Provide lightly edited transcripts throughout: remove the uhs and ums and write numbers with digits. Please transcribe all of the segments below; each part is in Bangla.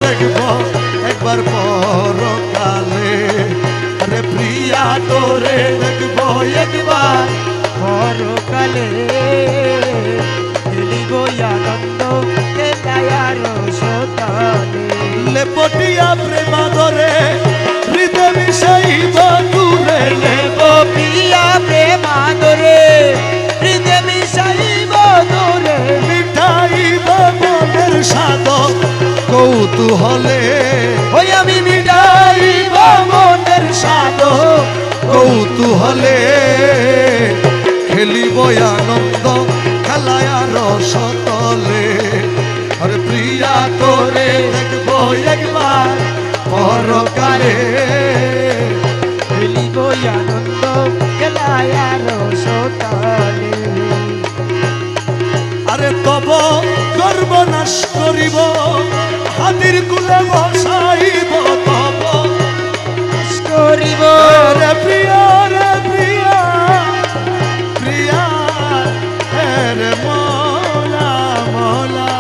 দেখব একবার পরকালে। আরে প্রিয়া তোরে দেখব একবার পরকালে খেলিব আনন্দ খেলায়ার সতালে। লেপটিয়া প্রেমাদরে হৃদয় মিশাইব দূরে নেব প্রিয়া প্রেমাদরে হৃদয় মিশাইব দূরে। মিঠাইব মনের স্বাদ কৌতূহলে। ওই আমি মিটাইব মনের স্বাদ কৌতূহলে খেলিব আনন্দ খেলায় রসতলে। আরে প্রিয়া তোরে দেখব একবার পরকালে। খেলিব আনন্দ খেলায়ার সতালে। আরে তব গর্ব নাশ করিব হাতির কুলে বসাইব তব নাশ করিব। রে প্রিয়া রে প্রিয়া প্রিয়া রে মৌলা মৌলা।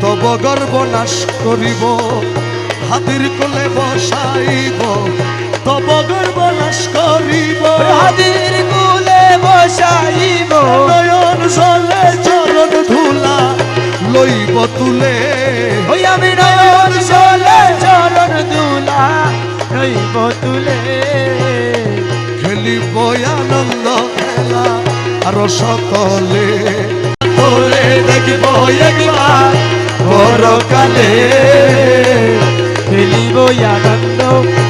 তব গর্ব নাশ করিব হাতির কোলে বসাইব। তব গর্ব নাশ করিব হাতির কুলে বসাইব। নয়ন জলে চরণ ধুলা লইব তুলে। ওই আমি নয়ন জলে চরণ দুলা নইব তুলে। খেলিব আনন্দ খেলা আর সকলে। তোরে দেখব একবার পরকালে। খেলিব আনন্দ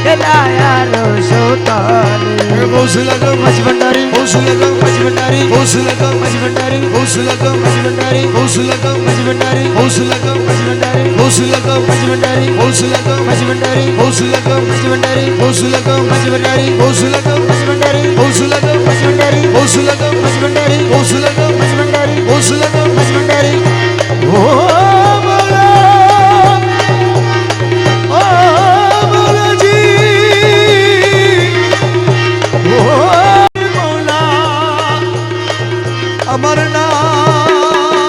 খেলায়ার সতালে। বসলাগম মাঝি ভান্ডারি বসলাগম মাঝি ভান্ডারি বসলাগম মাঝি ভান্ডারি বসলাগম মাঝি ভান্ডারি বসলাগম মাঝি ভান্ডারি বসলাগম মাঝি ভান্ডারি বসলাগম মাঝি ভান্ডারি বসলাগম মাঝি ভান্ডারি বসলাগম মাঝি ভান্ডারি বসলাগম মাঝি ভান্ডারি বসলাগম মাঝি ভান্ডারি বসলাগম মাঝি ভান্ডারি বসলাগম মাঝি ভান্ডারি বসলাগম মাঝি ভান্ডারি বসলাগম মাঝি ভান্ডারি। ও মোলা ও মোলাজি ও মোলা আমার নাই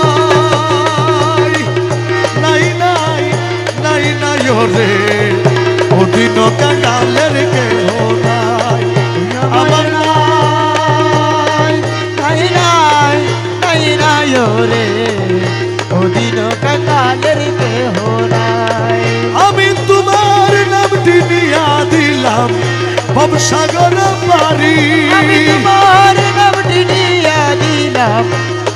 নাই নাই নাই নাই রে অদিন কাঙালের কেহ নাই। আমার নাই নাই নাই নাই নাই রে ওদিন কাকালের কেহ নাই। আমি তোমার নামটি নিয়া দিলাম ভবসাগর পারি। আমি তোমার নামটি দিয়া দিলাম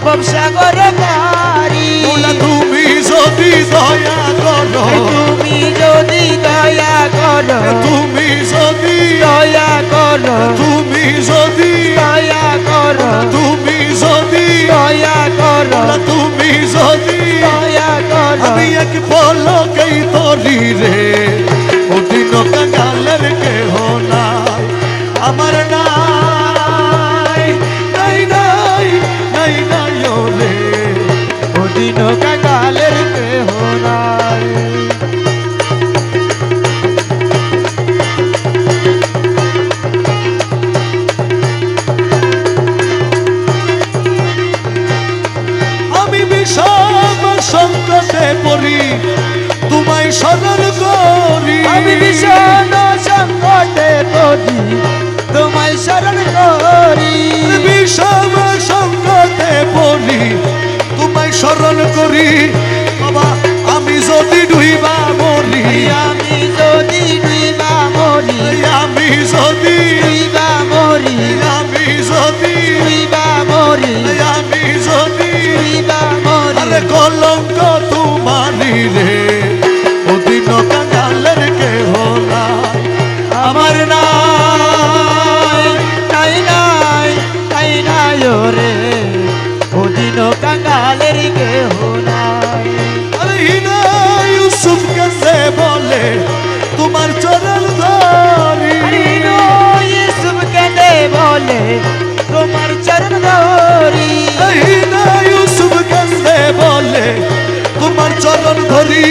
বংশাগর পারি। মোলা তুমি যদি দয়া করো তুমি যদি দয়া করো তুমি যদি দয়া করো তুমি যদি দয়া করো তুমি যদি দয়া করো মোলা তুমি যদি দয়া করো। আমি এক পলকেই তরি রে অদিন কাঙালের কেহ নাই। আমার নাই নাই নাই নাই নাই রে ওদিন কাকালের কেহ নাই। আমি বিষম সংকটে পড়ি তোমায় স্মরণ করি। আমি ভীষণ সংকটে পড়ি তোমায় শরণ করি। বিষম সংকটে পড়ি তোমায় স্মরণ করি। বাবা আমি যদি ডুইবা মরি আমি যদি ডুইবা মরি আমি যদি ডুইবা মরি আমি যদি ডুইবা মরি আমি যদি ডুইবা মরি। আরে কলঙ্ক তোমারি রে অদিন কাঙালের কেহ নাই। আমার নাই নাই নাই নাই নাই রে ওদিন কাঙ্গালের কেহ নাই। আরে হিনা ইউসুফ কাছে বলে তোমার চরণ ধরি। হরিনো ইউসুফ কেঁদে বলে তোমার চরণ ধরি। হিনা ইউসুফ কাছে বলে তোমার চরণ ধরি।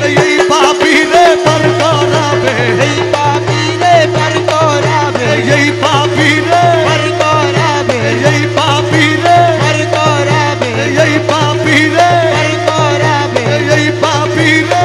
এই পাপী রে পার করাবে এই পাপী রে পার করাবে এই পাপী রে পার করাবে এই পাপী রে পার করাবে এই পাপী রে পার করাবে এই পাপী রে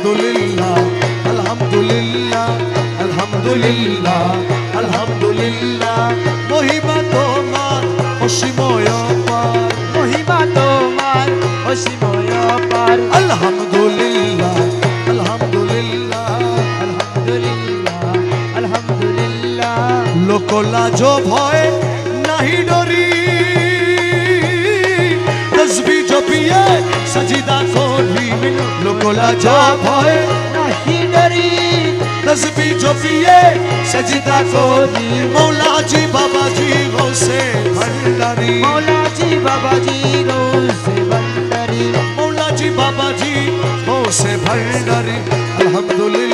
আলহামদুলিল্লাহ আলহামদুলিল্লাহ আলহামদুলিল্লাহ আলহামদুলিল্লাহ মহিমা তোমার অসীময় অপার মহিমা তোমার অসীময় পার আলহামদুলিল্লাহ আলহামদুলিল্লাহ আলহামদুলিল্লাহ আলহামদুলিল্লাহ লোকলাজ ভয় নাহি ডরি তসবি জপিয়ে সজিদা করি লোকলাজ ভয় নাহি ডরি তসবি জপিয়ে সজিদা করি মৌলাজি বাবাজি হোসে ভণ্ডারি মৌলাজি বাবাজি রোজে বন্দরি মৌলাজি বাবাজি হোসে ভণ্ডারি আলহামদুলিল্লাহ